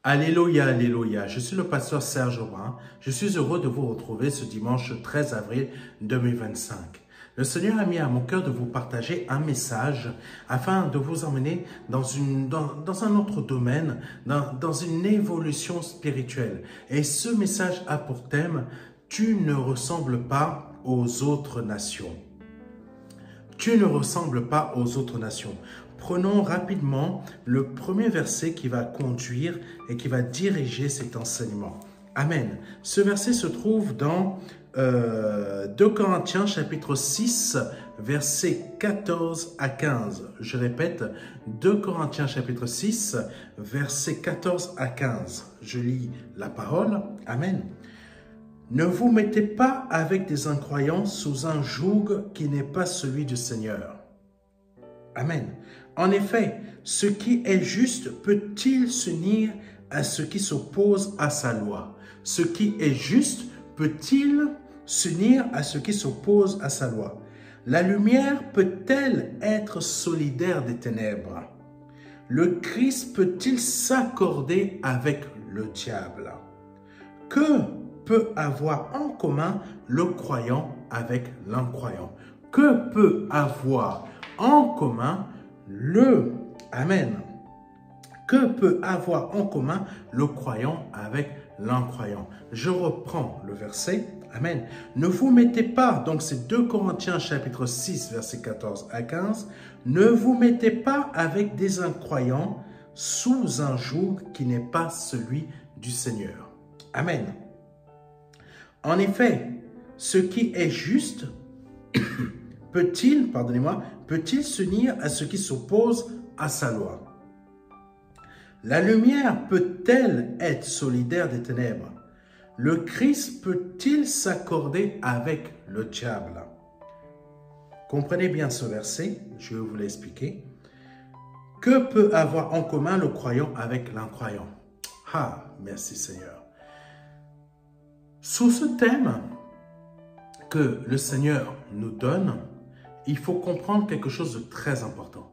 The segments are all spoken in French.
Alléluia, alléluia. Je suis le pasteur Serge Aubin. Je suis heureux de vous retrouver ce dimanche 13 avril 2025. Le Seigneur a mis à mon cœur de vous partager un message afin de vous emmener dans un autre domaine, dans une évolution spirituelle. Et ce message a pour thème « Tu ne ressembles pas aux autres nations ». Tu ne ressembles pas aux autres nations. Prenons rapidement le premier verset qui va conduire et qui va diriger cet enseignement. Amen. Ce verset se trouve dans 2 Corinthiens chapitre 6, versets 14 à 15. Je répète, 2 Corinthiens chapitre 6, versets 14 à 15. Je lis la parole. Amen. Ne vous mettez pas avec des incroyants sous un joug qui n'est pas celui du Seigneur. Amen. En effet, ce qui est juste peut-il s'unir à ce qui s'oppose à sa loi? Ce qui est juste peut-il s'unir à ce qui s'oppose à sa loi? La lumière peut-elle être solidaire des ténèbres? Le Christ peut-il s'accorder avec le diable? Que peut avoir en commun le croyant avec l'incroyant? Que peut avoir en commun Amen. Que peut avoir en commun le croyant avec l'incroyant? Je reprends le verset. Amen. Ne vous mettez pas, donc c'est 2 Corinthiens chapitre 6, verset 14 à 15. Ne vous mettez pas avec des incroyants sous un joug qui n'est pas celui du Seigneur. Amen. En effet, ce qui est juste peut-il s'unir à ce qui s'oppose à sa loi? La lumière peut-elle être solidaire des ténèbres? Le Christ peut-il s'accorder avec le diable? Comprenez bien ce verset, je vais vous l'expliquer. Que peut avoir en commun le croyant avec l'incroyant? Ah, merci Seigneur. Sous ce thème que le Seigneur nous donne, il faut comprendre quelque chose de très important.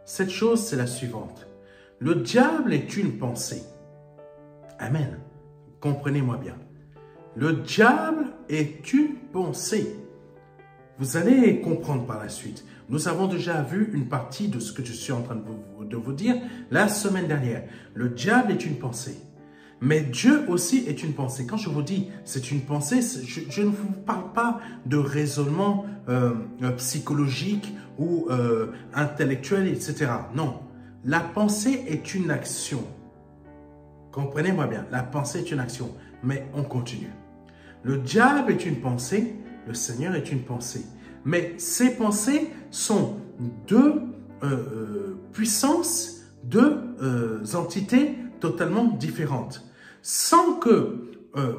Cette chose, c'est la suivante. Le diable est une pensée. Amen. Comprenez-moi bien. Le diable est une pensée. Vous allez comprendre par la suite. Nous avons déjà vu une partie de ce que je suis en train de vous dire la semaine dernière. Le diable est une pensée. Mais Dieu aussi est une pensée. Quand je vous dis c'est une pensée, je ne vous parle pas de raisonnement psychologique ou intellectuel, etc. Non, la pensée est une action. Comprenez-moi bien, la pensée est une action. Mais on continue. Le diable est une pensée, le Seigneur est une pensée. Mais ces pensées sont deux puissances, deux entités totalement différentes. Sans que,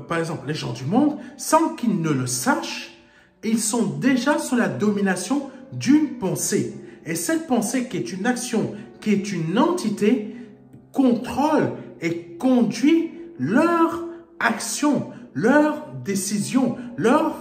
par exemple, les gens du monde, sans qu'ils ne le sachent, ils sont déjà sous la domination d'une pensée. Et cette pensée qui est une action, qui est une entité, contrôle et conduit leur action, leur décision, leur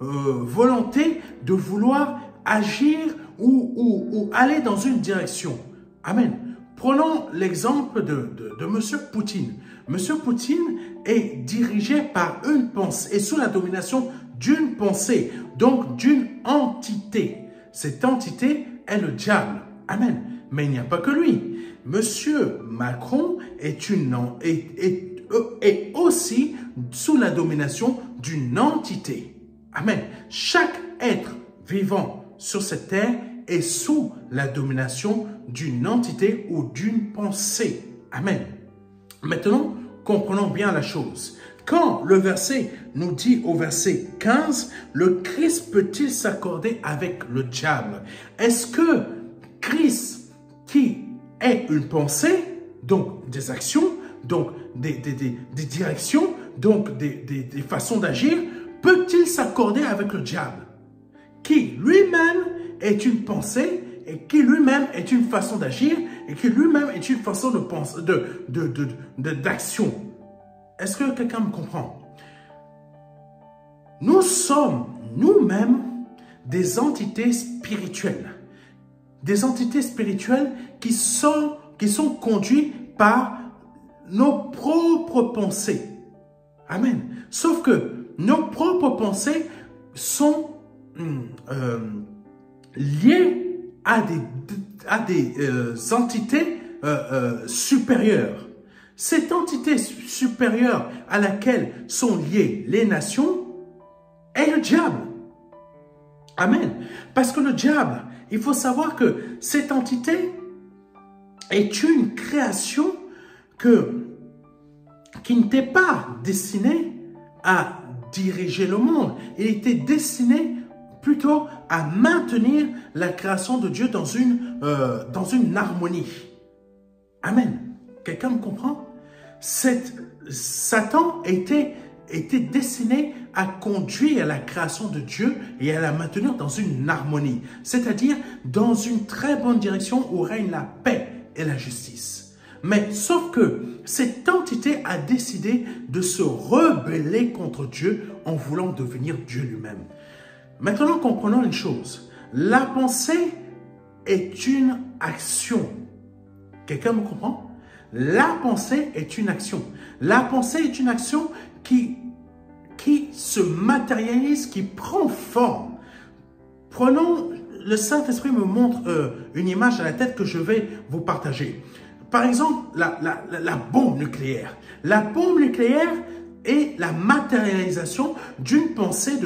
volonté de vouloir agir ou aller dans une direction. Amen. Prenons l'exemple de M. Poutine. M. Poutine est dirigé par une pensée, et sous la domination d'une pensée, donc d'une entité. Cette entité est le diable. Amen. Mais il n'y a pas que lui. M. Macron est aussi sous la domination d'une entité. Amen. Chaque être vivant sur cette terre est sous la domination d'une entité ou d'une pensée. Amen. Maintenant, comprenons bien la chose. Quand le verset nous dit au verset 15, le Christ peut-il s'accorder avec le diable? Est-ce que Christ, qui est une pensée, donc des actions, donc des directions, donc des façons d'agir, peut-il s'accorder avec le diable? Qui lui-même est une pensée et qui lui-même est une façon d'agir et qui lui-même est une façon de penser, d'action. Est-ce que quelqu'un me comprend? Nous sommes nous-mêmes des entités spirituelles. Des entités spirituelles qui sont conduites par nos propres pensées. Amen. Sauf que nos propres pensées sont liées à des entités supérieures. Cette entité supérieure à laquelle sont liées les nations est le diable. Amen. Parce que le diable, il faut savoir que cette entité est une création qui n'était pas destinée à diriger le monde. Il était destiné plutôt à maintenir la création de Dieu dans une harmonie. Amen. Quelqu'un me comprend? Satan était destiné à conduire la création de Dieu et à la maintenir dans une harmonie, c'est-à-dire dans une très bonne direction où règne la paix et la justice. Mais sauf que cette entité a décidé de se rebeller contre Dieu en voulant devenir Dieu lui-même. Maintenant, comprenons une chose. La pensée est une action. Quelqu'un me comprend? La pensée est une action. La pensée est une action qui se matérialise, qui prend forme. Prenons, le Saint-Esprit me montre une image à la tête que je vais vous partager. Par exemple, la bombe nucléaire. La bombe nucléaire est la matérialisation d'une pensée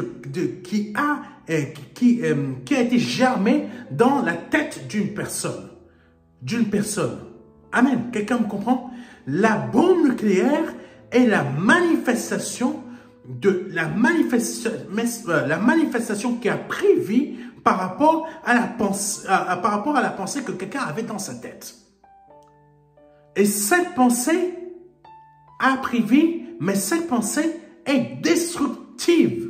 qui a été germée dans la tête d'une personne. Amen. Quelqu'un me comprend? La bombe nucléaire est la manifestation qui a pris vie par rapport à la pensée que quelqu'un avait dans sa tête. Et cette pensée a pris vie, mais cette pensée est destructive.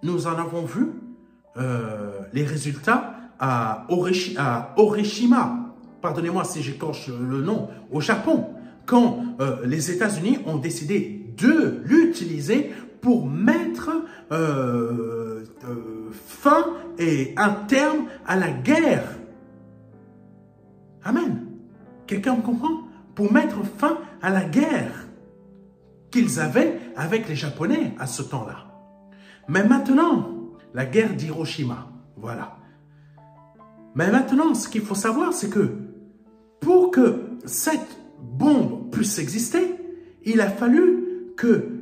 Nous en avons vu les résultats à Hiroshima. Pardonnez-moi si j'écorche le nom, au Japon, quand les États-Unis ont décidé de l'utiliser pour mettre fin et un terme à la guerre. Amen. Quelqu'un me comprend? Pour mettre fin à la guerre qu'ils avaient avec les Japonais à ce temps-là. Mais maintenant, la guerre d'Hiroshima, voilà. Mais maintenant, ce qu'il faut savoir, c'est que pour que cette bombe puisse exister, il a fallu que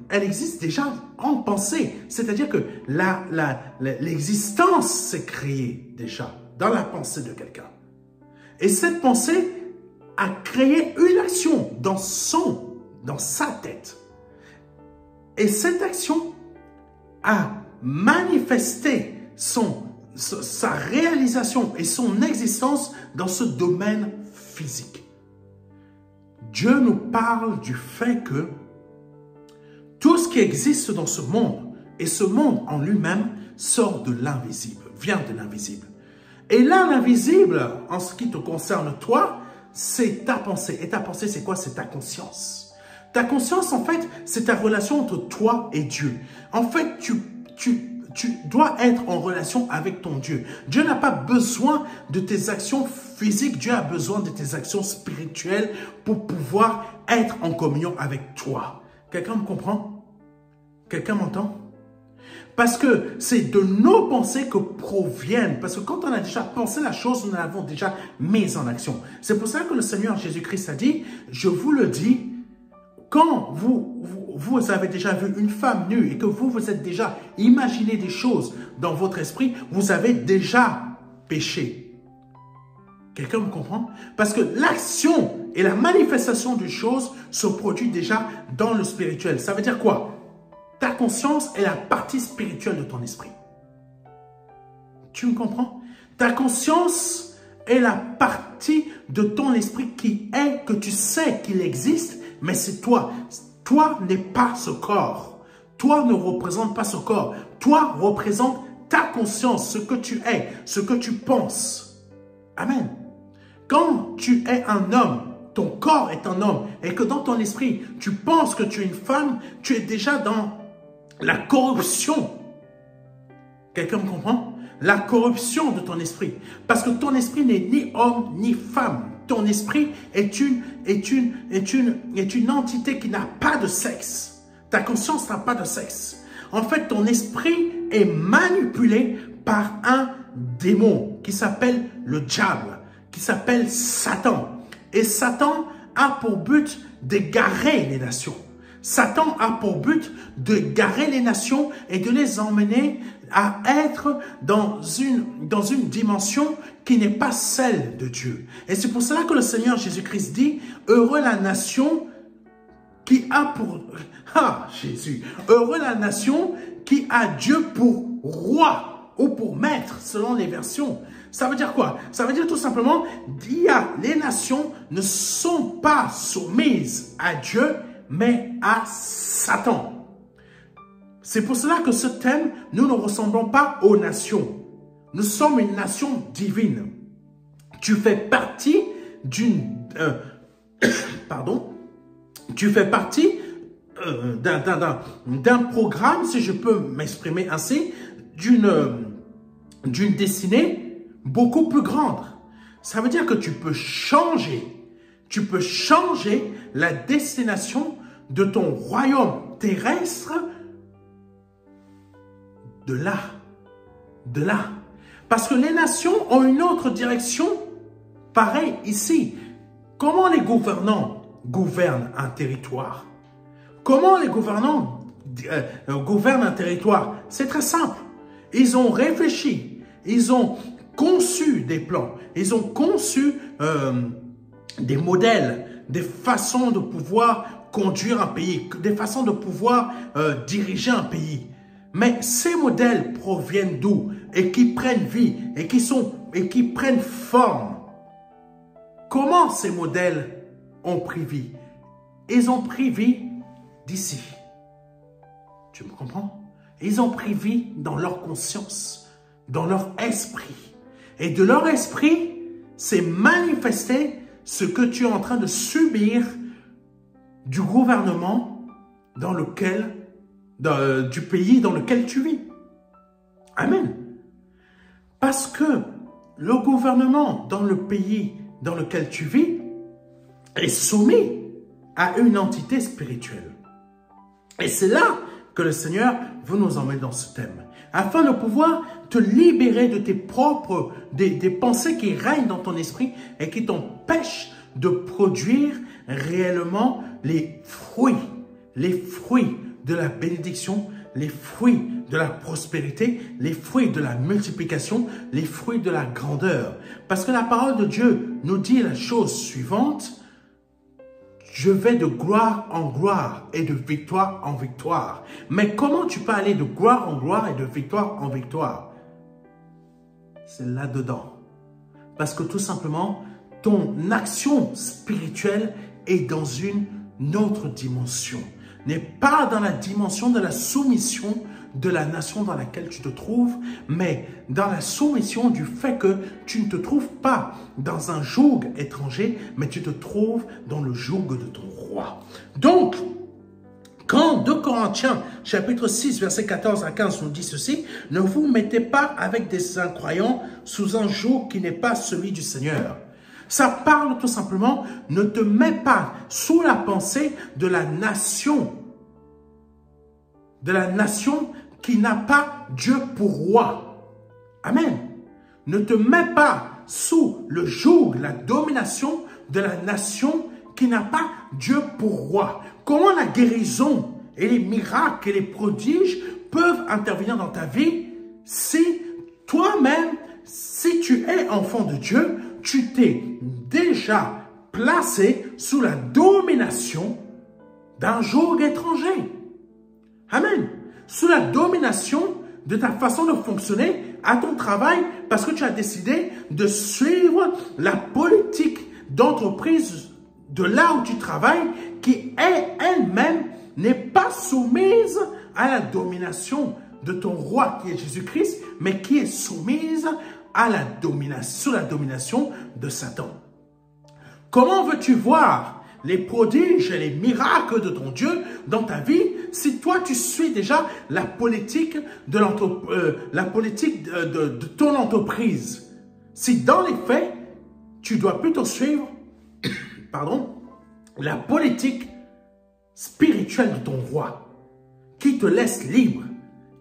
elle existe déjà en pensée. C'est-à-dire que l'existence s'est créée déjà dans la pensée de quelqu'un. Et cette pensée a créé une action dans sa tête. Et cette action a manifesté sa réalisation et son existence dans ce domaine physique. Dieu nous parle du fait que tout ce qui existe dans ce monde, et ce monde en lui-même, sort de l'invisible, vient de l'invisible. Et là, l'invisible, en ce qui te concerne toi, c'est ta pensée. Et ta pensée, c'est quoi? C'est ta conscience. Ta conscience, en fait, c'est ta relation entre toi et Dieu. En fait, tu dois être en relation avec ton Dieu. Dieu n'a pas besoin de tes actions physiques. Dieu a besoin de tes actions spirituelles pour pouvoir être en communion avec toi. Quelqu'un me comprend? Quelqu'un m'entend? Parce que c'est de nos pensées que proviennent. Parce que quand on a déjà pensé la chose, nous l'avons déjà mise en action. C'est pour ça que le Seigneur Jésus-Christ a dit, je vous le dis, quand vous avez déjà vu une femme nue et que vous êtes déjà imaginé des choses dans votre esprit, vous avez déjà péché. Quelqu'un me comprend? Parce que l'action et la manifestation d'une chose se produit déjà dans le spirituel. Ça veut dire quoi? Ta conscience est la partie spirituelle de ton esprit. Tu me comprends? Ta conscience est la partie de ton esprit qui est, que tu sais qu'il existe, mais c'est toi. Toi n'est pas ce corps. Toi ne représente pas ce corps. Toi représente ta conscience, ce que tu es, ce que tu penses. Amen. Quand tu es un homme, ton corps est un homme, et que dans ton esprit, tu penses que tu es une femme, tu es déjà dans la corruption. Quelqu'un me comprend? la corruption de ton esprit. Parce que ton esprit n'est ni homme ni femme. Ton esprit est une entité qui n'a pas de sexe. Ta conscience n'a pas de sexe. En fait, ton esprit est manipulé par un démon qui s'appelle le diable, qui s'appelle Satan. Et Satan a pour but d'égarer les nations. Satan a pour but d'égarer les nations et de les emmener à être dans une dimension qui n'est pas celle de Dieu. Et c'est pour cela que le Seigneur Jésus-Christ dit, heureux la nation qui a pour... Ah, Jésus! Heureux la nation qui a Dieu pour roi ou pour maître, selon les versions. Ça veut dire quoi? Ça veut dire tout simplement, les nations ne sont pas soumises à Dieu, mais à Satan. C'est pour cela que ce thème, nous ne ressemblons pas aux nations. Nous sommes une nation divine. Tu fais partie d'une... pardon? Tu fais partie d'un programme, si je peux m'exprimer ainsi, d'une destinée beaucoup plus grande. Ça veut dire que tu peux changer la destination de ton royaume terrestre de là. Parce que les nations ont une autre direction, pareil ici. Comment les gouvernants gouvernent un territoire? Comment les gouvernants gouvernent un territoire? C'est très simple. Ils ont réfléchi, ils ont conçu des plans, ils ont conçu des modèles, des façons de pouvoir conduire un pays, des façons de pouvoir diriger un pays. Mais ces modèles proviennent d'où? Et qui prennent vie, et qui prennent forme. Comment ces modèles ont pris vie? Ils ont pris vie d'ici. Tu me comprends? Ils ont pris vie dans leur conscience, dans leur esprit. Et de leur esprit, c'est manifesté ce que tu es en train de subir du gouvernement dans lequel, du pays dans lequel tu vis. Amen. Parce que le gouvernement dans le pays dans lequel tu vis est soumis à une entité spirituelle. Et c'est là que le Seigneur veut nous emmener dans ce thème, afin de pouvoir te libérer de tes propres, des pensées qui règnent dans ton esprit et qui t'empêchent de produire réellement les fruits de la bénédiction, les fruits de la prospérité, les fruits de la multiplication, les fruits de la grandeur. Parce que la parole de Dieu nous dit la chose suivante: je vais de gloire en gloire et de victoire en victoire. Mais comment tu peux aller de gloire en gloire et de victoire en victoire? C'est là-dedans. Parce que tout simplement, ton action spirituelle est dans une autre dimension. N'est pas dans la dimension de la soumission de la nation dans laquelle tu te trouves, mais dans la soumission du fait que tu ne te trouves pas dans un joug étranger, mais tu te trouves dans le joug de ton roi. Donc, quand 2 Corinthiens, chapitre 6, verset 14 à 15 nous dit ceci: ne vous mettez pas avec des incroyants sous un joug qui n'est pas celui du Seigneur. Ça parle tout simplement, ne te mets pas sous la pensée de la nation qui n'a pas Dieu pour roi. Amen. Ne te mets pas sous le joug, la domination de la nation qui n'a pas Dieu pour roi. Comment la guérison et les miracles et les prodiges peuvent intervenir dans ta vie si toi-même, si tu es enfant de Dieu, tu t'es déjà placé sous la domination d'un joug étranger. Amen. Sous la domination de ta façon de fonctionner à ton travail, parce que tu as décidé de suivre la politique d'entreprise de là où tu travailles, qui elle-même n'est pas soumise à la domination de ton roi qui est Jésus-Christ, mais qui est soumise à sous la domination de Satan. Comment veux-tu voir les prodiges et les miracles de ton Dieu dans ta vie si toi tu suis déjà la politique de ton entreprise, si dans les faits, tu dois plutôt suivre, pardon, la politique spirituelle de ton roi, qui te laisse libre,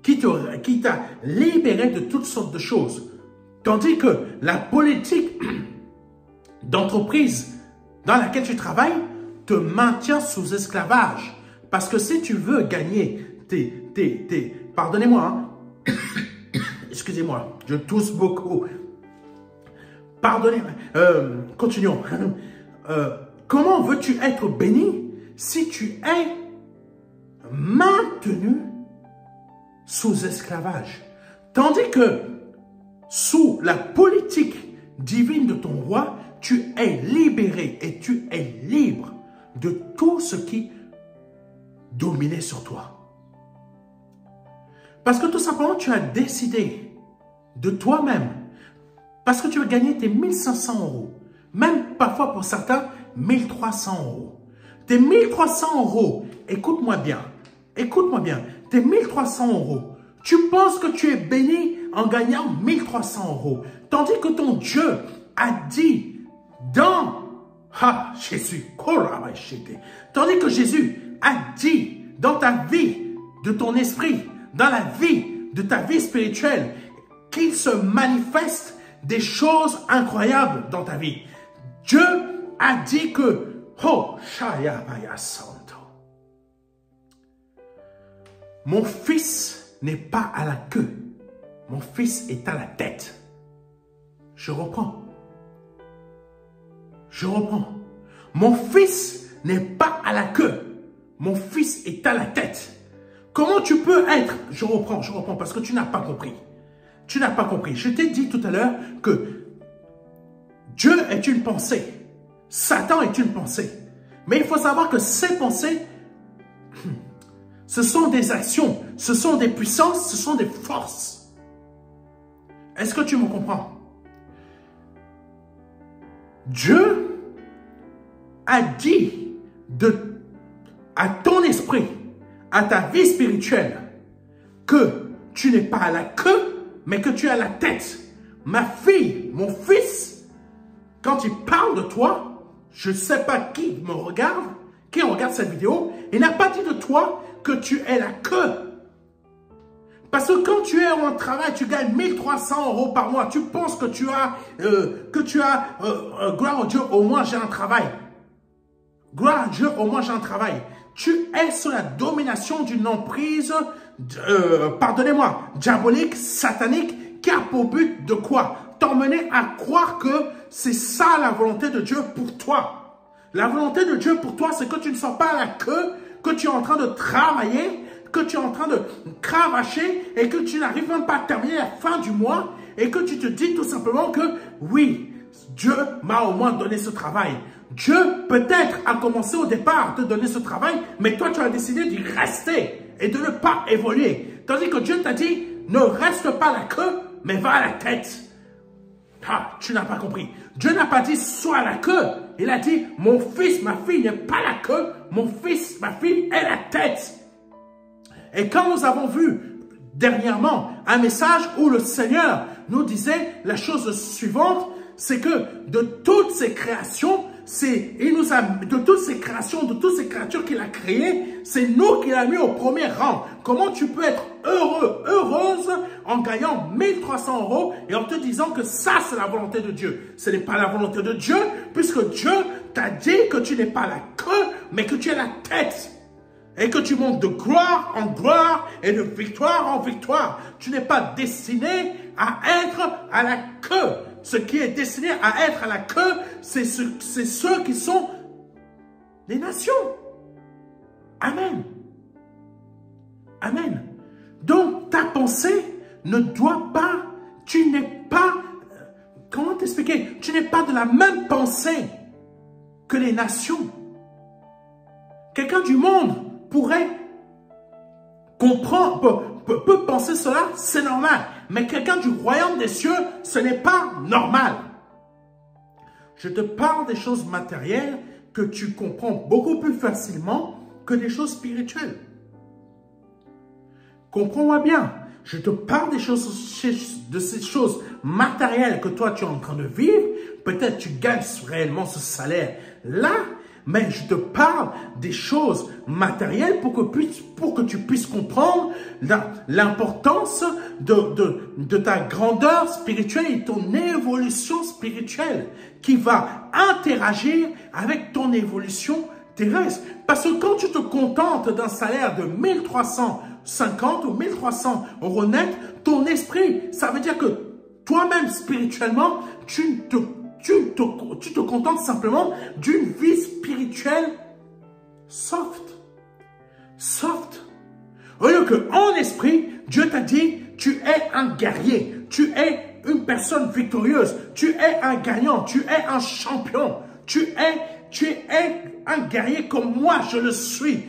qui t'a libéré de toutes sortes de choses. Tandis que la politique d'entreprise dans laquelle tu travailles te maintient sous esclavage. Parce que si tu veux gagner pardonnez-moi, hein, excusez-moi, je tousse beaucoup. Pardonnez-moi, continuons. Comment veux-tu être béni si tu es maintenu sous esclavage? Tandis que sous la politique divine de ton roi, tu es libéré et tu es libre de tout ce qui dominait sur toi. Parce que tout simplement, tu as décidé de toi-même, parce que tu veux gagner tes 1500 €, même parfois pour certains, 1300 €. Tes 1300 €, écoute-moi bien, tes 1300 €, tu penses que tu es béni en gagnant 1300 €, tandis que ton Dieu a dit dans Jésus, tandis que Jésus a dit dans ta vie, de ton esprit, dans la vie de ta vie spirituelle, qu'il se manifeste des choses incroyables dans ta vie. Dieu a dit que, mon fils n'est pas à la queue, mon fils est à la tête. Je reprends. Mon fils n'est pas à la queue, mon fils est à la tête. Comment tu peux être, je reprends parce que tu n'as pas compris. Tu n'as pas compris. Je t'ai dit tout à l'heure que Dieu est une pensée, Satan est une pensée. Mais il faut savoir que ces pensées, ce sont des actions, ce sont des puissances, ce sont des forces. Est-ce que tu me comprends? Dieu a dit à ton esprit, à ta vie spirituelle, que tu n'es pas à la queue, mais que tu es à la tête. Ma fille, mon fils, quand il parle de toi, je ne sais pas qui me regarde, qui regarde cette vidéo, il n'a pas dit de toi que tu es la queue. Parce que quand tu es en travail, tu gagnes 1300 € par mois, tu penses que tu as, gloire au Dieu, au moins j'ai un travail. Gloire à Dieu, au moins j'ai un travail. Tu es sous la domination d'une emprise, pardonnez-moi, diabolique, satanique, qui a pour but de quoi? T'emmener à croire que c'est ça la volonté de Dieu pour toi. La volonté de Dieu pour toi, c'est que tu ne sois pas à la queue, que tu es en train de travailler, que tu es en train de cravacher et que tu n'arrives même pas à terminer la fin du mois et que tu te dis tout simplement que oui, Dieu m'a au moins donné ce travail. Dieu peut-être a commencé au départ à te donner ce travail, mais toi tu as décidé d'y rester et de ne pas évoluer. Tandis que Dieu t'a dit, ne reste pas à la queue, mais va à la tête. Ah, tu n'as pas compris. Dieu n'a pas dit sois à la queue. Il a dit, mon fils, ma fille n'est pas la queue, mon fils, ma fille est la tête. Et quand nous avons vu dernièrement un message où le Seigneur nous disait la chose suivante, c'est que de toutes ces créations, de toutes ces créatures qu'il a créées, c'est nous qu'il a mis au premier rang. Comment tu peux être heureux, heureuse en gagnant 1300 € et en te disant que ça c'est la volonté de Dieu? Ce n'est pas la volonté de Dieu puisque Dieu t'a dit que tu n'es pas la queue mais que tu es la tête. Et que tu montes de gloire en gloire et de victoire en victoire. Tu n'es pas destiné à être à la queue. Ce qui est destiné à être à la queue, c'est ceux qui sont les nations. Amen. Amen. Donc, ta pensée ne doit pas, tu n'es pas, comment t'expliquer? Tu n'es pas de la même pensée que les nations. Quelqu'un du monde pourrait comprendre, peut penser cela, c'est normal. Mais quelqu'un du royaume des cieux, ce n'est pas normal. Je te parle des choses matérielles que tu comprends beaucoup plus facilement que des choses spirituelles. Comprends-moi bien. Je te parle des choses, de ces choses matérielles que toi, tu es en train de vivre. Peut-être tu gagnes réellement ce salaire-là, mais je te parle des choses matérielles pour que tu puisses comprendre l'importance de ta grandeur spirituelle et ton évolution spirituelle qui va interagir avec ton évolution terrestre. Parce que quand tu te contentes d'un salaire de 1350 ou 1300 euros net, ton esprit, ça veut dire que toi-même spirituellement, tu te contentes simplement d'une vie spirituelle soft. Soft. Au lieu qu'en esprit, Dieu t'a dit, tu es un guerrier, tu es une personne victorieuse, tu es un gagnant, tu es un champion, tu es un guerrier comme moi je le suis.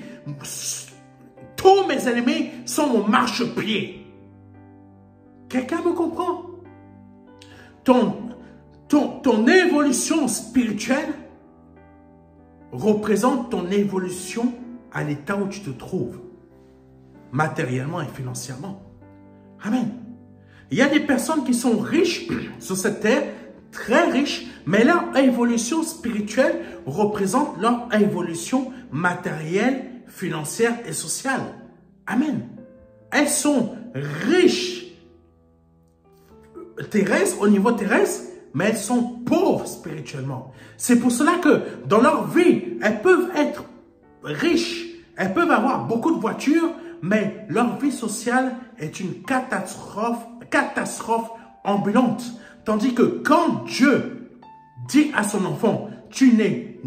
Tous mes ennemis sont mon marchepied. Quelqu'un me comprend? Ton évolution spirituelle représente ton évolution à l'état où tu te trouves, matériellement et financièrement. Amen. Il y a des personnes qui sont riches sur cette terre, très riches, mais leur évolution spirituelle représente leur évolution matérielle, financière et sociale. Amen. Elles sont riches terrestres, au niveau terrestre, mais elles sont pauvres spirituellement. C'est pour cela que dans leur vie, elles peuvent être riches, elles peuvent avoir beaucoup de voitures, mais leur vie sociale est une catastrophe ambulante. Tandis que quand Dieu dit à son enfant, tu n'es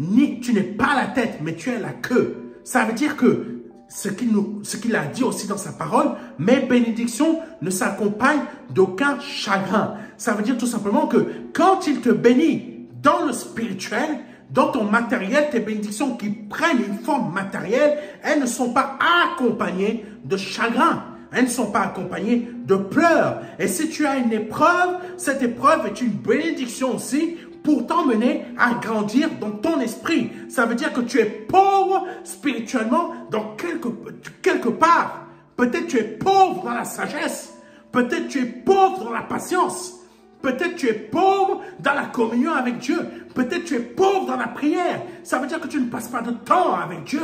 pas la tête, mais tu es la queue, ça veut dire que ce qu'il a dit aussi dans sa parole, mes bénédictions ne s'accompagnent d'aucun chagrin. Ça veut dire tout simplement que quand il te bénit dans le spirituel, dans ton matériel, tes bénédictions qui prennent une forme matérielle, elles ne sont pas accompagnées de chagrin. Elles ne sont pas accompagnées de pleurs. Et si tu as une épreuve, cette épreuve est une bénédiction aussi pour t'emmener à grandir dans ton esprit. Ça veut dire que tu es pauvre spirituellement dans quelque part. Peut-être tu es pauvre dans la sagesse. Peut-être tu es pauvre dans la patience. Peut-être tu es pauvre dans la communion avec Dieu. Peut-être tu es pauvre dans la prière. Ça veut dire que tu ne passes pas de temps avec Dieu.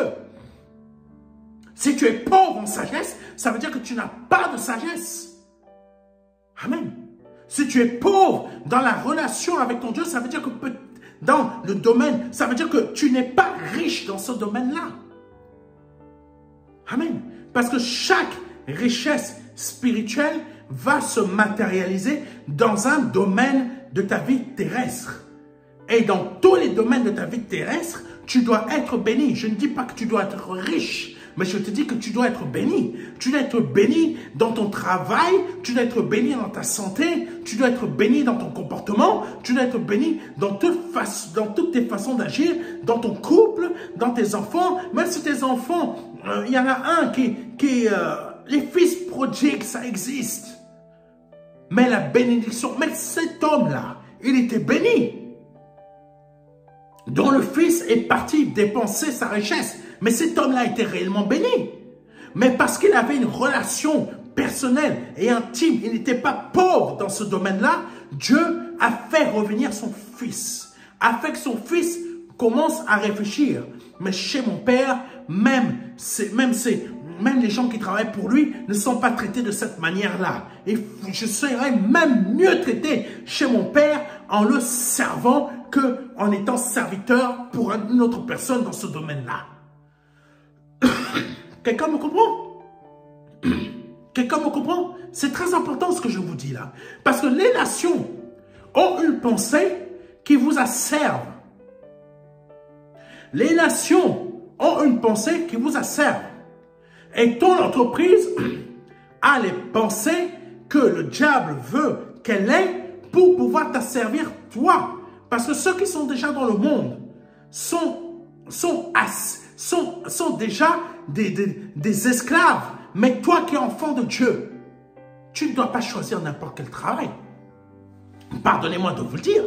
Si tu es pauvre en sagesse, ça veut dire que tu n'as pas de sagesse. Amen. Si tu es pauvre dans la relation avec ton Dieu, ça veut dire que dans le domaine, ça veut dire que tu n'es pas riche dans ce domaine-là. Amen. Parce que chaque richesse spirituelle va se matérialiser dans un domaine de ta vie terrestre. Et dans tous les domaines de ta vie terrestre, tu dois être béni. Je ne dis pas que tu dois être riche, mais je te dis que tu dois être béni. Tu dois être béni dans ton travail, tu dois être béni dans ta santé, tu dois être béni dans ton comportement, tu dois être béni dans toutes tes façons d'agir, dans ton couple, dans tes enfants. Même si tes enfants, il y en a un les fils prodigues, ça existe. Mais la bénédiction, mais cet homme-là, il était béni. Dont le fils est parti dépenser sa richesse. Mais cet homme-là était réellement béni. Mais parce qu'il avait une relation personnelle et intime, il n'était pas pauvre dans ce domaine-là, Dieu a fait revenir son fils. A fait que son fils commence à réfléchir. Mais chez mon père, même les gens qui travaillent pour lui ne sont pas traités de cette manière-là. Et je serais même mieux traité chez mon père en le servant qu'en étant serviteur pour une autre personne dans ce domaine-là. Quelqu'un me comprend? Quelqu'un me comprend? C'est très important ce que je vous dis là. Parce que les nations ont une pensée qui vous asserve. Les nations ont une pensée qui vous asserve. Et ton entreprise a les pensées que le diable veut qu'elle ait pour pouvoir t'asservir toi. Parce que ceux qui sont déjà dans le monde sont déjà des esclaves. Mais toi qui es enfant de Dieu, tu ne dois pas choisir n'importe quel travail. Pardonnez-moi de vous le dire.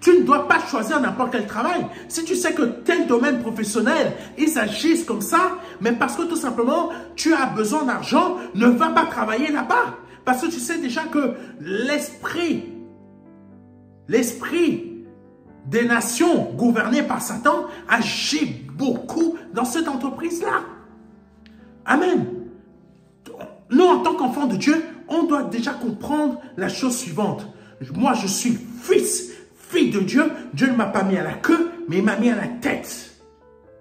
Tu ne dois pas choisir n'importe quel travail. Si tu sais que tel domaine professionnel, ils agissent comme ça, mais parce que tout simplement, tu as besoin d'argent, ne va pas travailler là-bas. Parce que tu sais déjà que l'esprit des nations gouvernées par Satan agit beaucoup dans cette entreprise-là. Amen. Nous, en tant qu'enfants de Dieu, on doit déjà comprendre la chose suivante. Moi, je suis fille de Dieu. Dieu ne m'a pas mis à la queue, mais il m'a mis à la tête.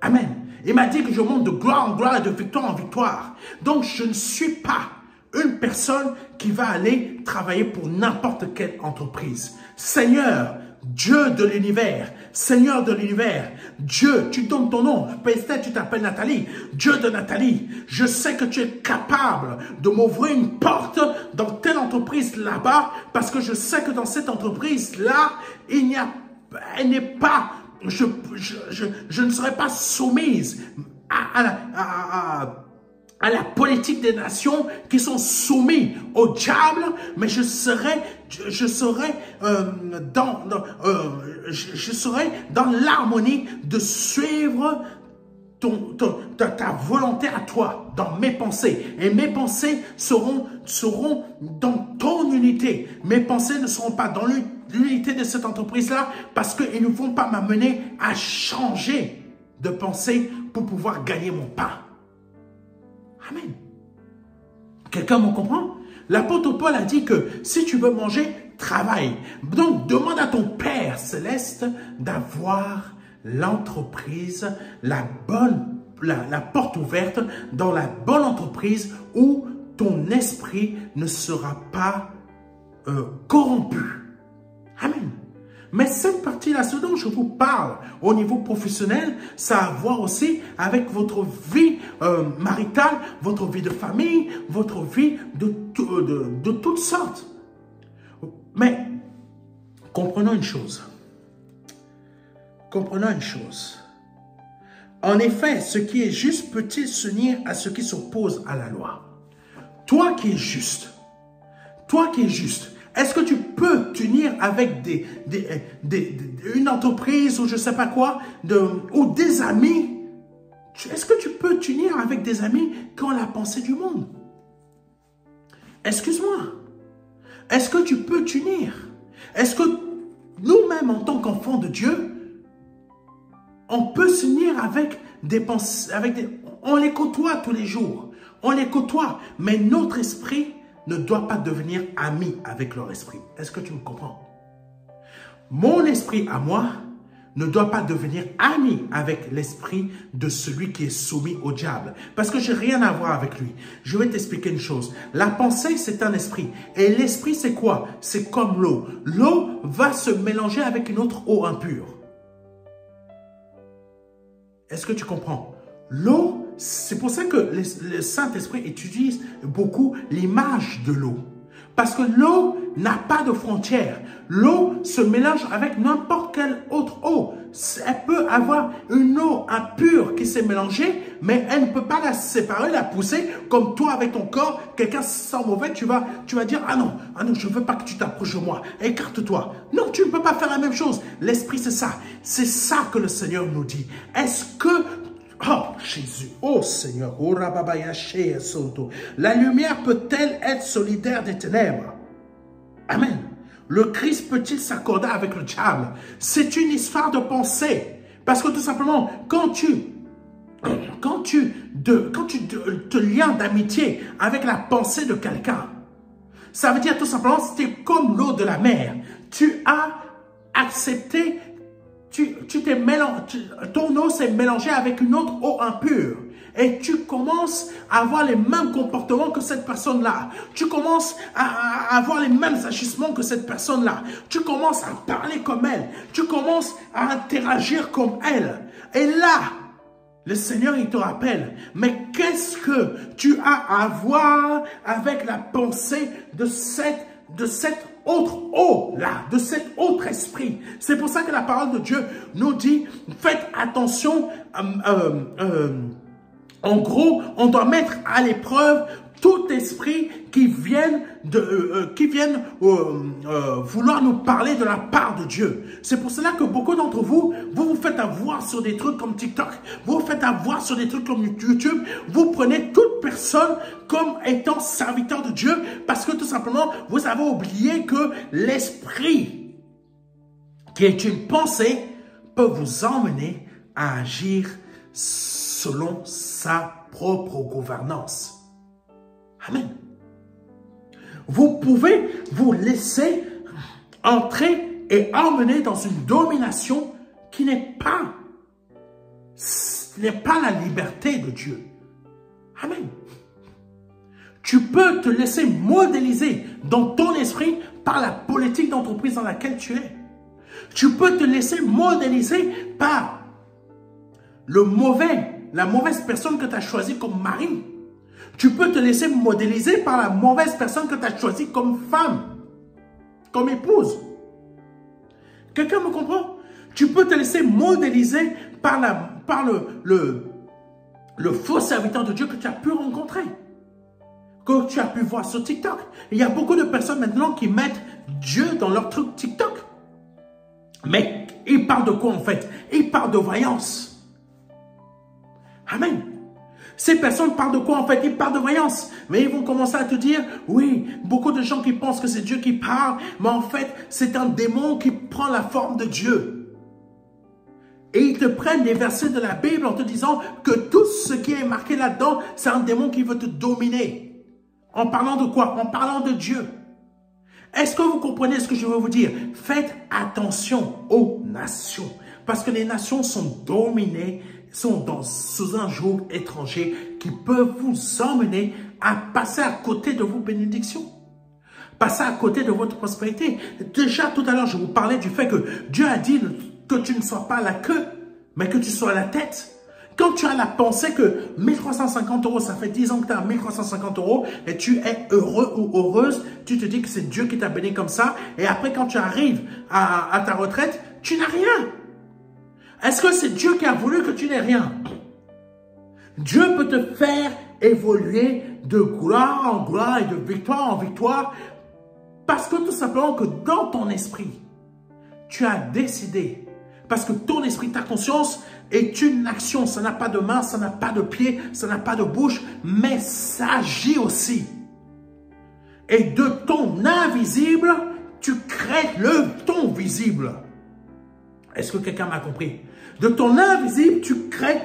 Amen. Il m'a dit que je monte de gloire en gloire et de victoire en victoire. Donc, je ne suis pas une personne qui va aller travailler pour n'importe quelle entreprise. Seigneur, Dieu de l'univers, Seigneur de l'univers, Dieu, tu donnes ton nom, peut-être tu t'appelles Nathalie, Dieu de Nathalie, je sais que tu es capable de m'ouvrir une porte dans telle entreprise là-bas, parce que je sais que dans cette entreprise-là, elle n'est pas, je ne serai pas soumise à la politique des nations qui sont soumis au diable, mais je serai dans l'harmonie de suivre ta volonté à toi, dans mes pensées. Et mes pensées seront dans ton unité. Mes pensées ne seront pas dans l'unité de cette entreprise-là, parce qu'ils ne vont pas m'amener à changer de pensée pour pouvoir gagner mon pain. Amen. Quelqu'un me comprend? L'apôtre Paul a dit que si tu veux manger, travaille. Donc, demande à ton Père céleste d'avoir l'entreprise, la porte ouverte dans la bonne entreprise où ton esprit ne sera pas corrompu. Amen. Mais cette partie-là, ce dont je vous parle au niveau professionnel, ça a à voir aussi avec votre vie maritale, votre vie de famille, votre vie de toutes sortes. Mais comprenons une chose. Comprenons une chose. En effet, ce qui est juste peut-il s'unir à ce qui s'oppose à la loi? Toi qui es juste, est-ce que tu peux t'unir avec une entreprise ou je ne sais pas quoi, ou des amis? Est-ce que tu peux t'unir avec des amis qui ont la pensée du monde? Excuse-moi. Est-ce que tu peux t'unir? Est-ce que nous-mêmes, en tant qu'enfants de Dieu, on peut s'unir avec des pensées, on les côtoie tous les jours. On les côtoie, mais notre esprit ne doit pas devenir ami avec leur esprit. Est-ce que tu me comprends? Mon esprit à moi ne doit pas devenir ami avec l'esprit de celui qui est soumis au diable. Parce que je n'ai rien à voir avec lui. Je vais t'expliquer une chose. La pensée, c'est un esprit. Et l'esprit, c'est quoi? C'est comme l'eau. L'eau va se mélanger avec une autre eau impure. Est-ce que tu comprends? L'eau, c'est pour ça que le Saint-Esprit utilise beaucoup l'image de l'eau. Parce que l'eau n'a pas de frontières. L'eau se mélange avec n'importe quelle autre eau. Elle peut avoir une eau impure qui s'est mélangée, mais elle ne peut pas la séparer, la pousser. Comme toi avec ton corps, quelqu'un sent mauvais, tu vas dire, ah non, je ne veux pas que tu t'approches de moi. Écarte-toi. Non, tu ne peux pas faire la même chose. L'esprit, c'est ça. C'est ça que le Seigneur nous dit. Est-ce que oh, Jésus, oh Seigneur, la lumière peut-elle être solidaire des ténèbres? Amen. Le Christ peut-il s'accorder avec le diable? C'est une histoire de pensée. Parce que tout simplement, quand tu te liens d'amitié avec la pensée de quelqu'un, ça veut dire tout simplement, c'est comme l'eau de la mer. Tu as accepté, ton eau s'est mélangée avec une autre eau impure. Et tu commences à avoir les mêmes comportements que cette personne-là. Tu commences à avoir les mêmes agissements que cette personne-là. Tu commences à parler comme elle. Tu commences à interagir comme elle. Et là, le Seigneur, il te rappelle, mais qu'est-ce que tu as à voir avec la pensée de cette autre eau là, de cet autre esprit? C'est pour ça que la parole de Dieu nous dit, faites attention, en gros, on doit mettre à l'épreuve tout esprit qui vienne vouloir nous parler de la part de Dieu. C'est pour cela que beaucoup d'entre vous, vous faites avoir sur des trucs comme TikTok, vous vous faites avoir sur des trucs comme YouTube, vous prenez toute personne comme étant serviteur de Dieu parce que tout simplement, vous avez oublié que l'esprit qui est une pensée peut vous emmener à agir selon sa propre gouvernance. Amen. Vous pouvez vous laisser entrer et emmener dans une domination qui n'est pas la liberté de Dieu. Amen. Tu peux te laisser modéliser dans ton esprit par la politique d'entreprise dans laquelle tu es. Tu peux te laisser modéliser par la mauvaise personne que tu as choisie comme mari. Tu peux te laisser modéliser par la mauvaise personne que tu as choisie comme femme, comme épouse. Quelqu'un me comprend? Tu peux te laisser modéliser par le faux serviteur de Dieu que tu as pu rencontrer, que tu as pu voir sur TikTok. Il y a beaucoup de personnes maintenant qui mettent Dieu dans leur truc TikTok. Mais ils parlent de quoi en fait? Ils parlent de voyance. Amen. Ces personnes parlent de quoi en fait? Ils parlent de voyance. Mais ils vont commencer à te dire, oui, beaucoup de gens qui pensent que c'est Dieu qui parle, mais en fait, c'est un démon qui prend la forme de Dieu. Et ils te prennent des versets de la Bible en te disant que tout ce qui est marqué là-dedans, c'est un démon qui veut te dominer. En parlant de quoi? En parlant de Dieu. Est-ce que vous comprenez ce que je veux vous dire? Faites attention aux nations. Parce que les nations sont dominées, sont sous un joug étranger qui peut vous emmener à passer à côté de vos bénédictions. Passer à côté de votre prospérité. Déjà tout à l'heure, je vous parlais du fait que Dieu a dit que tu ne sois pas la queue, mais que tu sois la tête. Quand tu as la pensée que 1350 €, ça fait 10 ans que tu as 1350 € et tu es heureux ou heureuse, tu te dis que c'est Dieu qui t'a béni comme ça. Et après, quand tu arrives à ta retraite, tu n'as rien. Est-ce que c'est Dieu qui a voulu que tu n'aies rien? Dieu peut te faire évoluer de gloire en gloire et de victoire en victoire parce que tout simplement que dans ton esprit, tu as décidé, parce que ton esprit, ta conscience est une action. Ça n'a pas de main, ça n'a pas de pied, ça n'a pas de bouche, mais ça agit aussi. Et de ton invisible, tu crées ton visible. Est-ce que quelqu'un m'a compris? De ton invisible, tu crées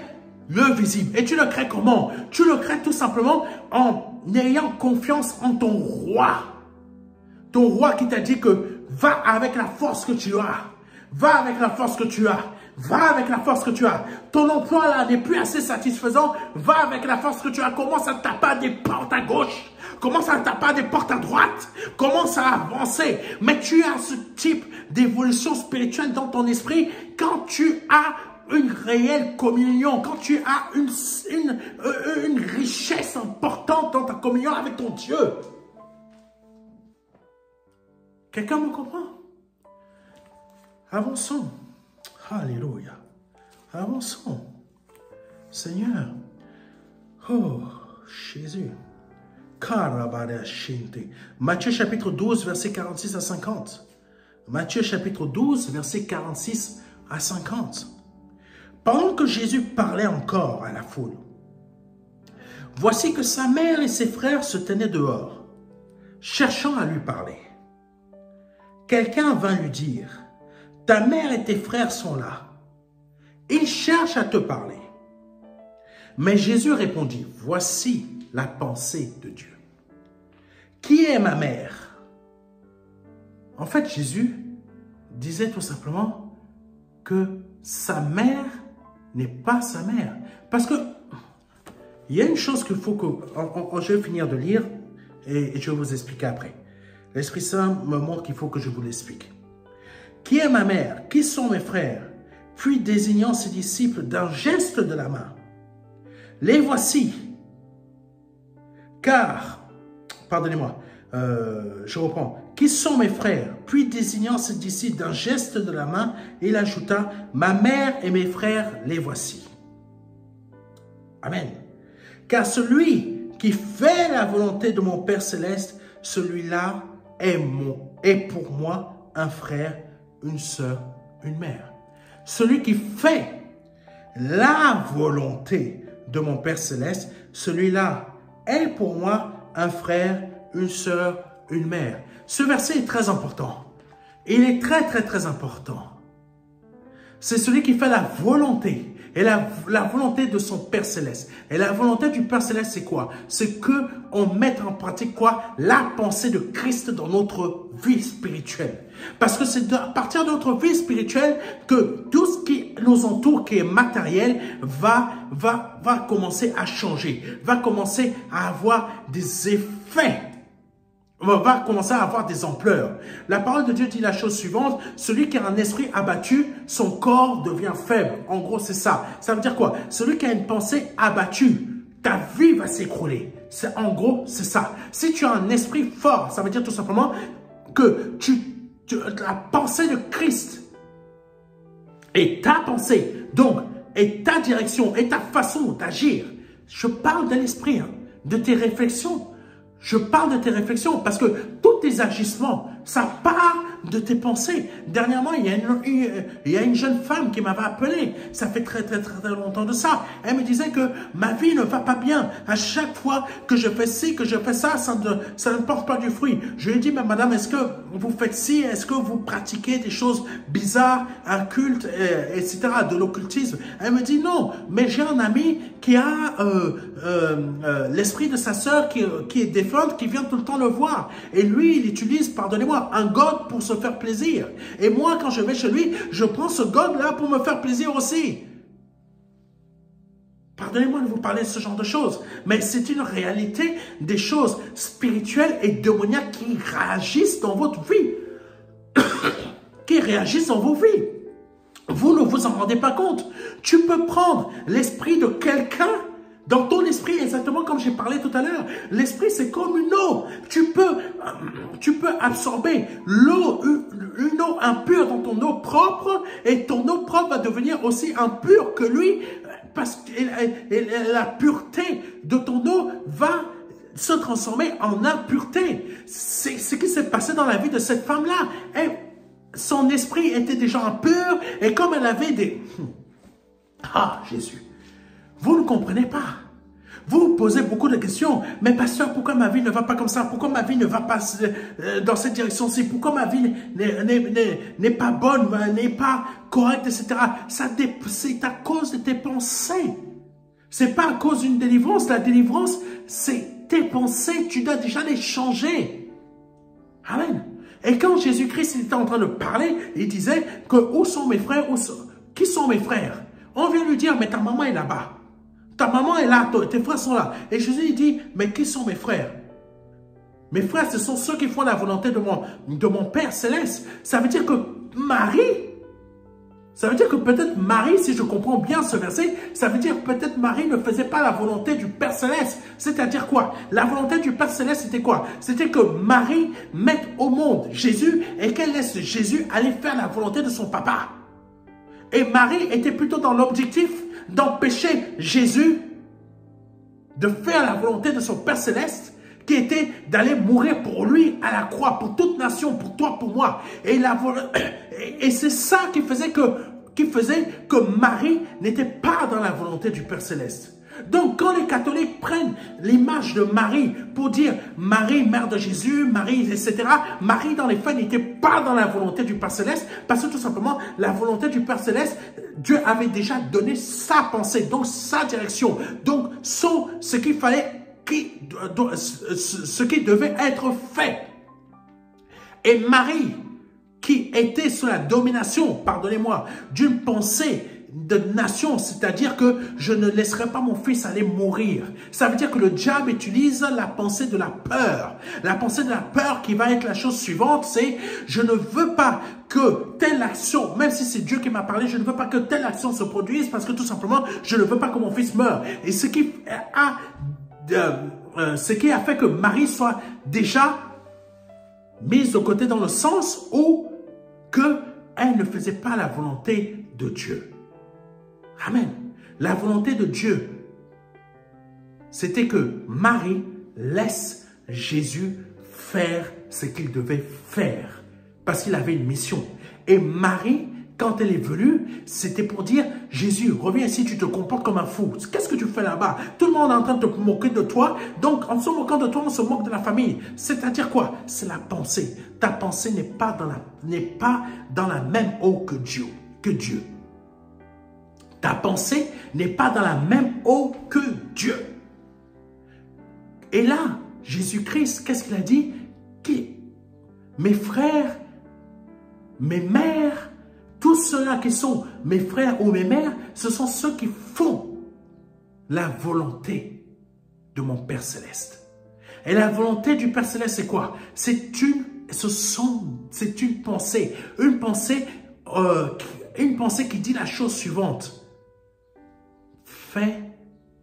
le visible. Et tu le crées comment? Tu le crées tout simplement en ayant confiance en ton roi. Ton roi qui t'a dit que va avec la force que tu as. Va avec la force que tu as. Va avec la force que tu as. Ton emploi là n'est plus assez satisfaisant. Va avec la force que tu as. Commence à taper à des portes à gauche. Commence à taper à des portes à droite. Commence à avancer. Mais tu as ce type d'évolution spirituelle dans ton esprit quand tu as une réelle communion, quand tu as une richesse importante dans ta communion avec ton Dieu. Quelqu'un me comprend? Avançons. Alléluia. Avançons. Seigneur. Oh, Jésus. Matthieu chapitre 12, verset 46 à 50. Matthieu chapitre 12, verset 46 à 50. Pendant que Jésus parlait encore à la foule, voici que sa mère et ses frères se tenaient dehors, cherchant à lui parler. Quelqu'un vint lui dire, « Ta mère et tes frères sont là. Ils cherchent à te parler. » Mais Jésus répondit, « Voici la pensée de Dieu. Qui est ma mère? » En fait, Jésus disait tout simplement que sa mère n'est pas sa mère. Parce que il y a une chose qu'il faut que... je vais finir de lire et je vais vous expliquer après. L'Esprit Saint me montre qu'il faut que je vous l'explique. Qui est ma mère? Qui sont mes frères? Puis désignant ses disciples d'un geste de la main. Les voici. Car, pardonnez-moi, je reprends. Qui sont mes frères? Puis désignant ses disciples d'un geste de la main, il ajouta, ma mère et mes frères, les voici. Amen. Car celui qui fait la volonté de mon Père Céleste, celui-là est pour moi un frère, une sœur, une mère. Celui qui fait la volonté de mon Père Céleste, celui-là est pour moi un frère, une sœur, une mère. Ce verset est très important. Il est très, très, très important. C'est celui qui fait la volonté. Et la volonté de son Père Céleste. Et la volonté du Père Céleste, c'est quoi? C'est qu'on mette en pratique quoi? La pensée de Christ dans notre vie spirituelle. Parce que c'est à partir de notre vie spirituelle que tout ce qui nous entoure, qui est matériel, va commencer à changer. Va commencer à avoir des effets. Va commencer à avoir des ampleurs. La parole de Dieu dit la chose suivante, celui qui a un esprit abattu, son corps devient faible. En gros, c'est ça. Ça veut dire quoi? Celui qui a une pensée abattue, ta vie va s'écrouler. En gros, c'est ça. Si tu as un esprit fort, ça veut dire tout simplement que la pensée de Christ et ta pensée, donc, et ta direction, et ta façon d'agir. Je parle de l'esprit, hein, de tes réflexions. Je parle de tes réflexions parce que tous tes agissements, ça part de tes pensées. Dernièrement, il y a une jeune femme qui m'avait appelé. Ça fait très longtemps de ça. Elle me disait que ma vie ne va pas bien. À chaque fois que je fais ci, que je fais ça, ça ne porte pas du fruit. Je lui ai dit, mais madame, est-ce que vous faites ci? Est-ce que vous pratiquez des choses bizarres, un culte, etc., de l'occultisme? Elle me dit non, mais j'ai un ami qui a l'esprit de sa sœur qui est défunte, qui vient tout le temps le voir. Et lui, il utilise, pardonnez-moi, un god pour se faire plaisir. Et moi, quand je vais chez lui, je prends ce god-là pour me faire plaisir aussi. Pardonnez-moi de vous parler de ce genre de choses, mais c'est une réalité des choses spirituelles et démoniaques qui réagissent dans votre vie. Qui réagissent dans vos vies. Vous ne vous en rendez pas compte. Tu peux prendre l'esprit de quelqu'un dans ton esprit, exactement comme j'ai parlé tout à l'heure. L'esprit, c'est comme une eau. Tu peux absorber l'eau, une eau impure dans ton eau propre, et ton eau propre va devenir aussi impure que lui, parce que la pureté de ton eau va se transformer en impureté. C'est ce qui s'est passé dans la vie de cette femme-là. Son esprit était déjà impur, et comme elle avait des... Ah, Jésus! Vous ne comprenez pas. Vous vous posez beaucoup de questions. Mais pasteur, pourquoi ma vie ne va pas comme ça? Pourquoi ma vie ne va pas dans cette direction-ci? Pourquoi ma vie n'est pas bonne, n'est pas correcte, etc. C'est à cause de tes pensées. C'est pas à cause d'une délivrance. La délivrance, c'est tes pensées. Tu dois déjà les changer. Amen. Et quand Jésus-Christ était en train de parler, il disait que où sont mes frères? Qui sont mes frères? On vient lui dire, mais ta maman est là-bas. Ta maman est là, tes frères sont là. Et Jésus il dit, mais qui sont mes frères? Mes frères, ce sont ceux qui font la volonté de mon Père Céleste. Ça veut dire que Marie, ça veut dire que peut-être Marie, si je comprends bien ce verset, ça veut dire peut-être Marie ne faisait pas la volonté du Père Céleste. C'est-à-dire quoi? La volonté du Père Céleste, c'était quoi? C'était que Marie mette au monde Jésus et qu'elle laisse Jésus aller faire la volonté de son papa. Et Marie était plutôt dans l'objectif d'empêcher Jésus de faire la volonté de son Père Céleste, qui était d'aller mourir pour lui à la croix, pour toute nation, pour toi, pour moi. Et c'est ça qui faisait que Marie n'était pas dans la volonté du Père Céleste. Donc, quand les catholiques prennent l'image de Marie pour dire Marie, mère de Jésus, Marie, etc., Marie, dans les faits, n'était pas dans la volonté du Père Céleste, parce que tout simplement, la volonté du Père Céleste, Dieu avait déjà donné sa pensée, donc sa direction, donc ce qu'il fallait, ce qui devait être fait. Et Marie, qui était sous la domination, pardonnez-moi, d'une pensée de nation, c'est-à-dire que je ne laisserai pas mon fils aller mourir. Ça veut dire que le diable utilise la pensée de la peur. La pensée de la peur qui va être la chose suivante, c'est je ne veux pas que telle action, même si c'est Dieu qui m'a parlé, je ne veux pas que telle action se produise parce que tout simplement, je ne veux pas que mon fils meure. Et ce qui a fait que Marie soit déjà mise de côté dans le sens où elle ne faisait pas la volonté de Dieu. Amen. La volonté de Dieu, c'était que Marie laisse Jésus faire ce qu'il devait faire. Parce qu'il avait une mission. Et Marie, quand elle est venue, c'était pour dire, Jésus, reviens ici, tu te comportes comme un fou. Qu'est-ce que tu fais là-bas? Tout le monde est en train de te moquer de toi. Donc, en se moquant de toi, on se moque de la famille. C'est-à-dire quoi? C'est la pensée. Ta pensée n'est pas dans la même eau que Dieu. Ta pensée n'est pas dans la même eau que Dieu. Et là, Jésus-Christ, qu'est-ce qu'il a dit? Mes frères, mes mères, tous ceux-là qui sont mes frères ou mes mères, ce sont ceux qui font la volonté de mon Père Céleste. Et la volonté du Père Céleste, c'est quoi? C'est une pensée. Une pensée qui dit la chose suivante. Fais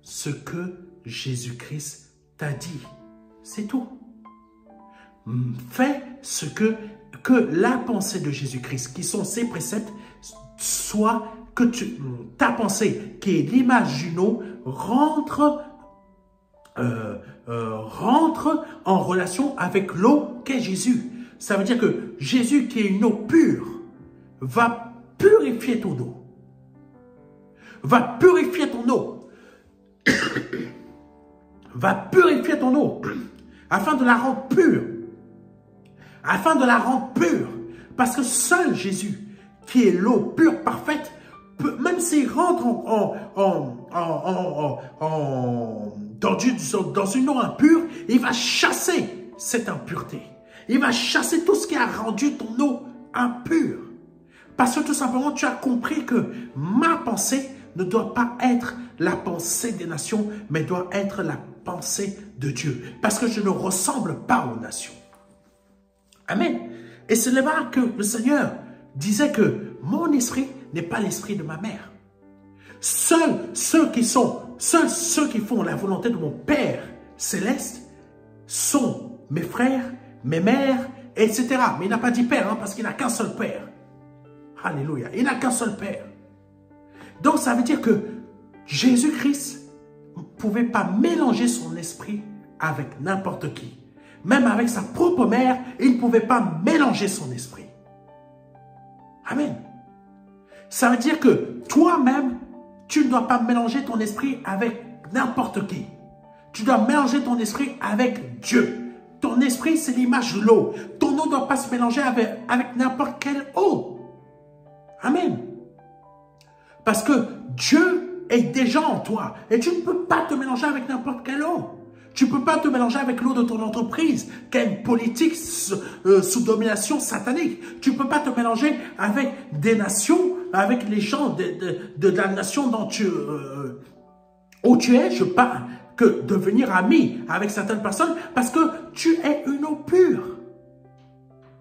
ce que Jésus-Christ t'a dit. C'est tout. Fais ce que la pensée de Jésus-Christ, qui sont ses préceptes, soit que ta pensée, qui est l'image d'une eau, rentre en relation avec l'eau qu'est Jésus. Ça veut dire que Jésus, qui est une eau pure, va purifier ton eau. Va purifier ton eau. Va purifier ton eau afin de la rendre pure. Afin de la rendre pure. Parce que seul Jésus, qui est l'eau pure, parfaite, même s'il rentre dans une eau impure, il va chasser cette impureté. Il va chasser tout ce qui a rendu ton eau impure. Parce que tout simplement, tu as compris que ma pensée ne doit pas être la pensée des nations, mais doit être la pensée de Dieu. Parce que je ne ressemble pas aux nations. Amen. Et c'est là que le Seigneur disait que mon esprit n'est pas l'esprit de ma mère. Seuls ceux qui font la volonté de mon Père Céleste sont mes frères, mes mères, etc. Mais il n'a pas dit Père, parce qu'il n'a qu'un seul Père. Alléluia. Il n'a qu'un seul Père. Donc ça veut dire que Jésus-Christ ne pouvait pas mélanger son esprit avec n'importe qui. Même avec sa propre mère, il ne pouvait pas mélanger son esprit. Amen. Ça veut dire que toi-même, tu ne dois pas mélanger ton esprit avec n'importe qui. Tu dois mélanger ton esprit avec Dieu. Ton esprit, c'est l'image de l'eau. Ton eau ne doit pas se mélanger avec n'importe quelle eau. Amen. Parce que Dieu est déjà en toi. Et tu ne peux pas te mélanger avec n'importe quelle eau. Tu ne peux pas te mélanger avec l'eau de ton entreprise, qui a une politique sous domination satanique. Tu ne peux pas te mélanger avec des nations, avec les gens de la nation où tu es. Je parle que devenir ami avec certaines personnes parce que tu es une eau pure.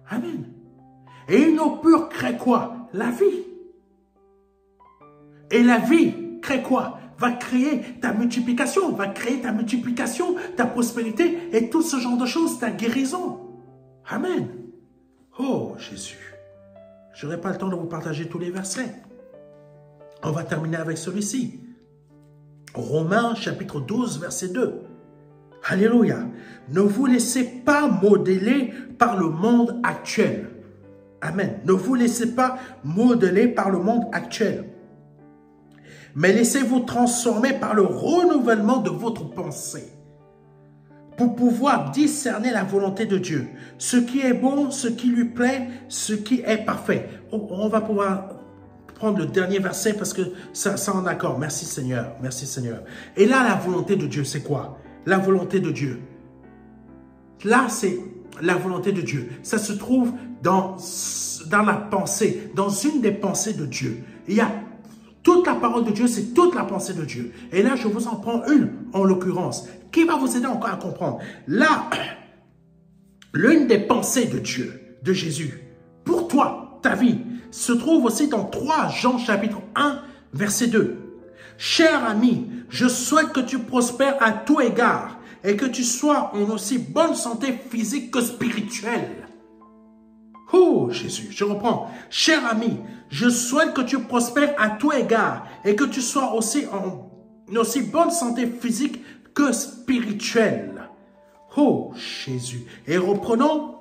Amen. Et une eau pure crée quoi? La vie. Et la vie crée quoi? Va créer ta multiplication, ta prospérité et tout ce genre de choses, ta guérison. Amen. Oh Jésus, je n'aurai pas le temps de vous partager tous les versets. On va terminer avec celui-ci. Romains chapitre 12, verset 2. Alléluia. Ne vous laissez pas modeler par le monde actuel. Amen. Ne vous laissez pas modeler par le monde actuel. Mais laissez-vous transformer par le renouvellement de votre pensée pour pouvoir discerner la volonté de Dieu, ce qui est bon, ce qui lui plaît, ce qui est parfait. On va pouvoir prendre le dernier verset parce que ça en accord. Merci Seigneur, merci Seigneur. Et là, la volonté de Dieu, c'est quoi? La volonté de Dieu. Là, c'est la volonté de Dieu. Ça se trouve dans la pensée, dans une des pensées de Dieu. Il y a toute la parole de Dieu, c'est toute la pensée de Dieu. Et là, je vous en prends une, en l'occurrence, qui va vous aider encore à comprendre. Là, l'une des pensées de Dieu, de Jésus, pour toi, ta vie, se trouve aussi dans 3 Jean chapitre 1, verset 2. Cher ami, je souhaite que tu prospères à tout égard et que tu sois en aussi bonne santé physique que spirituelle. Oh Jésus, je reprends. Cher ami, je souhaite que tu prospères à tout égard et que tu sois aussi en aussi bonne santé physique que spirituelle. Oh Jésus. Et reprenons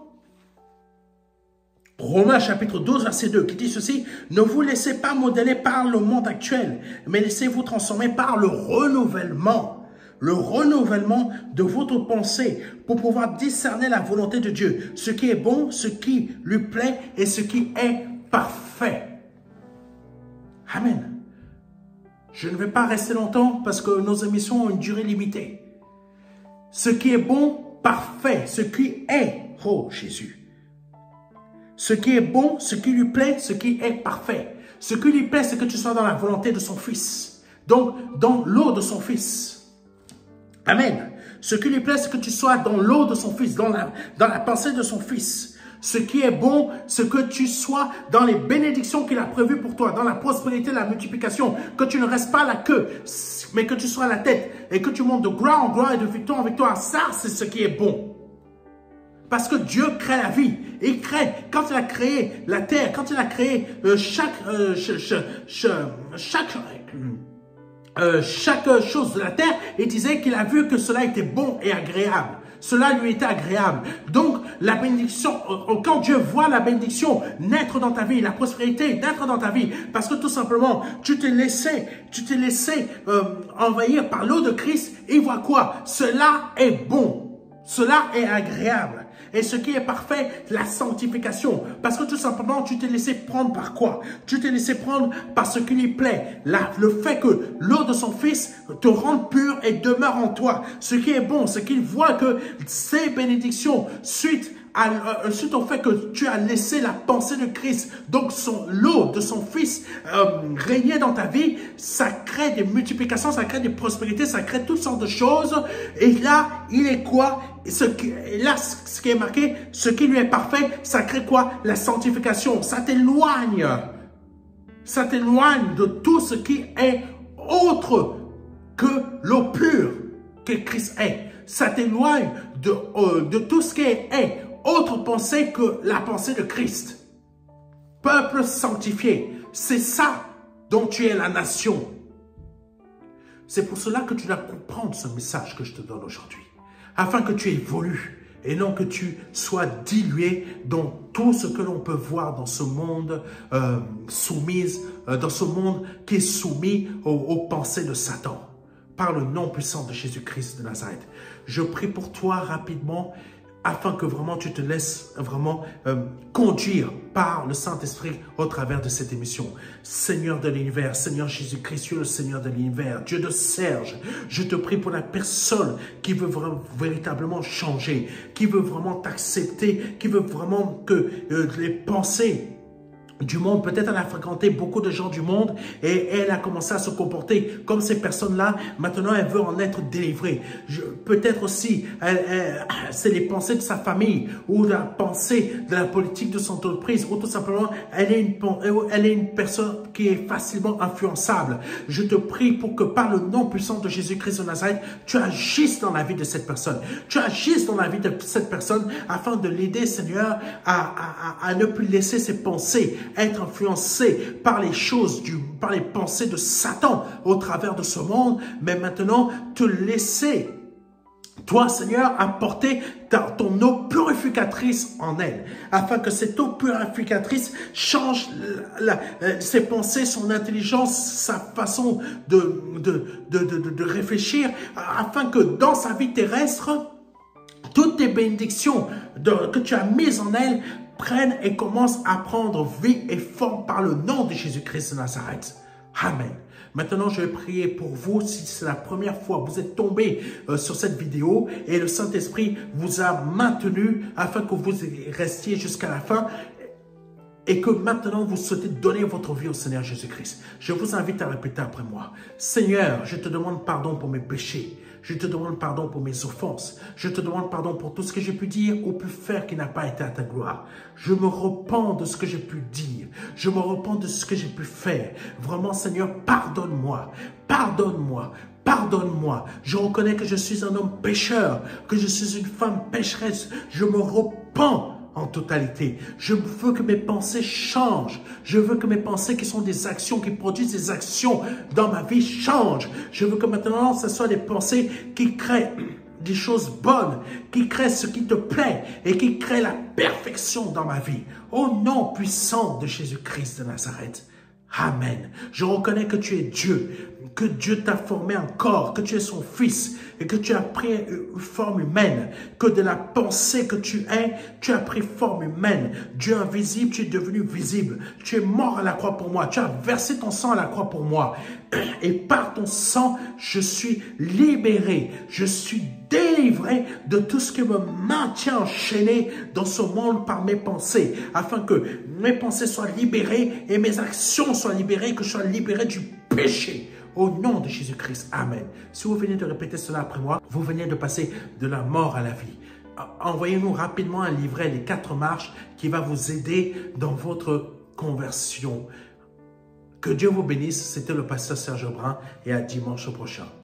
Romains chapitre 12, verset 2, qui dit ceci: ne vous laissez pas modeler par le monde actuel, mais laissez-vous transformer par le renouvellement de votre pensée pour pouvoir discerner la volonté de Dieu, ce qui est bon, ce qui lui plaît et ce qui est parfait. Amen. Je ne vais pas rester longtemps parce que nos émissions ont une durée limitée. Ce qui est bon, parfait, ce qui est, oh Jésus. Ce qui est bon, ce qui lui plaît, ce qui est parfait. Ce qui lui plaît, c'est que tu sois dans la volonté de son Fils. Donc, dans l'eau de son Fils. Amen. Ce qui lui plaît, c'est que tu sois dans l'eau de son Fils, dans la pensée de son Fils. Ce qui est bon, c'est que tu sois dans les bénédictions qu'il a prévues pour toi, dans la prospérité, la multiplication, que tu ne restes pas la queue, mais que tu sois la tête et que tu montes de gloire en gloire et de victoire en victoire. Ça, c'est ce qui est bon. Parce que Dieu crée la vie. Il crée, quand il a créé la terre, quand il a créé chaque chose de la terre, il disait qu'il a vu que cela était bon et agréable. Cela lui était agréable. Donc, la bénédiction, quand Dieu voit la bénédiction naître dans ta vie, la prospérité naître dans ta vie, parce que tout simplement, tu t'es laissé envahir par l'eau de Christ, il voit quoi? Cela est bon. Cela est agréable. Et ce qui est parfait, la sanctification. Parce que tout simplement, tu t'es laissé prendre par quoi? Tu t'es laissé prendre par ce qui lui plaît. Le fait que l'eau de son Fils te rende pur et demeure en toi. Ce qui est bon, c'est qu'il voit que ces bénédictions, suite au fait que tu as laissé la pensée de Christ, donc l'eau de son Fils régner dans ta vie, ça crée des multiplications, ça crée des prospérités, ça crée toutes sortes de choses. Et là, il est quoi? Ce qui est marqué, ce qui lui est parfait, ça crée quoi? La sanctification. Ça t'éloigne de tout ce qui est autre que l'eau pure que Christ est. Ça t'éloigne de tout ce qui est autre pensée que la pensée de Christ. Peuple sanctifié, c'est ça dont tu es la nation. C'est pour cela que tu dois comprendre ce message que je te donne aujourd'hui, afin que tu évolues et non que tu sois dilué dans tout ce que l'on peut voir dans ce monde dans ce monde qui est soumis aux pensées de Satan, par le nom puissant de Jésus-Christ de Nazareth. Je prie pour toi rapidement, afin que vraiment tu te laisses vraiment conduire par le Saint-Esprit au travers de cette émission. Seigneur de l'univers, Seigneur Jésus-Christ, tu es le Seigneur de l'univers, Dieu de Serge, je te prie pour la personne qui veut véritablement changer, qui veut vraiment t'accepter, qui veut vraiment que les pensées du monde, peut-être elle a fréquenté beaucoup de gens du monde et elle a commencé à se comporter comme ces personnes-là. Maintenant, elle veut en être délivrée. Peut-être aussi, c'est les pensées de sa famille ou la pensée de la politique de son entreprise ou tout simplement, elle est une personne qui est facilement influençable. Je te prie pour que par le nom puissant de Jésus-Christ de Nazareth, tu agisses dans la vie de cette personne. Tu agisses dans la vie de cette personne afin de l'aider, Seigneur, à ne plus laisser ses pensées être influencé par les choses, par les pensées de Satan au travers de ce monde, mais maintenant te laisser, toi Seigneur, apporter ton eau purificatrice en elle, afin que cette eau purificatrice change ses pensées, son intelligence, sa façon de réfléchir, afin que dans sa vie terrestre, toutes tes bénédictions que tu as mises en elle prennent et commencent à prendre vie et forme par le nom de Jésus-Christ de Nazareth. Amen. Maintenant, je vais prier pour vous. Si c'est la première fois que vous êtes tombé sur cette vidéo et le Saint-Esprit vous a maintenu afin que vous restiez jusqu'à la fin et que maintenant vous souhaitez donner votre vie au Seigneur Jésus-Christ, je vous invite à répéter après moi. Seigneur, je te demande pardon pour mes péchés. Je te demande pardon pour mes offenses. Je te demande pardon pour tout ce que j'ai pu dire ou pu faire qui n'a pas été à ta gloire. Je me repens de ce que j'ai pu dire. Je me repens de ce que j'ai pu faire. Vraiment, Seigneur, pardonne-moi. Pardonne-moi. Pardonne-moi. Je reconnais que je suis un homme pécheur, que je suis une femme pécheresse. Je me repens en totalité. Je veux que mes pensées changent. Je veux que mes pensées qui sont des actions, qui produisent des actions dans ma vie changent. Je veux que maintenant, ce soit des pensées qui créent des choses bonnes, qui créent ce qui te plaît et qui créent la perfection dans ma vie. Au nom puissant de Jésus-Christ de Nazareth. Amen. Je reconnais que tu es Dieu, que Dieu t'a formé en corps, que tu es son fils et que tu as pris une forme humaine, que de la pensée que tu es, tu as pris forme humaine. Dieu invisible, tu es devenu visible. Tu es mort à la croix pour moi. Tu as versé ton sang à la croix pour moi. Et par ton sang, je suis libéré. Je suis délivré de tout ce qui me maintient enchaîné dans ce monde par mes pensées, afin que mes pensées soient libérées et mes actions soient libérées, que je sois libéré du péché. Au nom de Jésus-Christ, Amen. Si vous venez de répéter cela après moi, vous venez de passer de la mort à la vie. Envoyez-nous rapidement un livret, les 4 marches, qui va vous aider dans votre conversion. Que Dieu vous bénisse. C'était le pasteur Serge Brun et à dimanche prochain.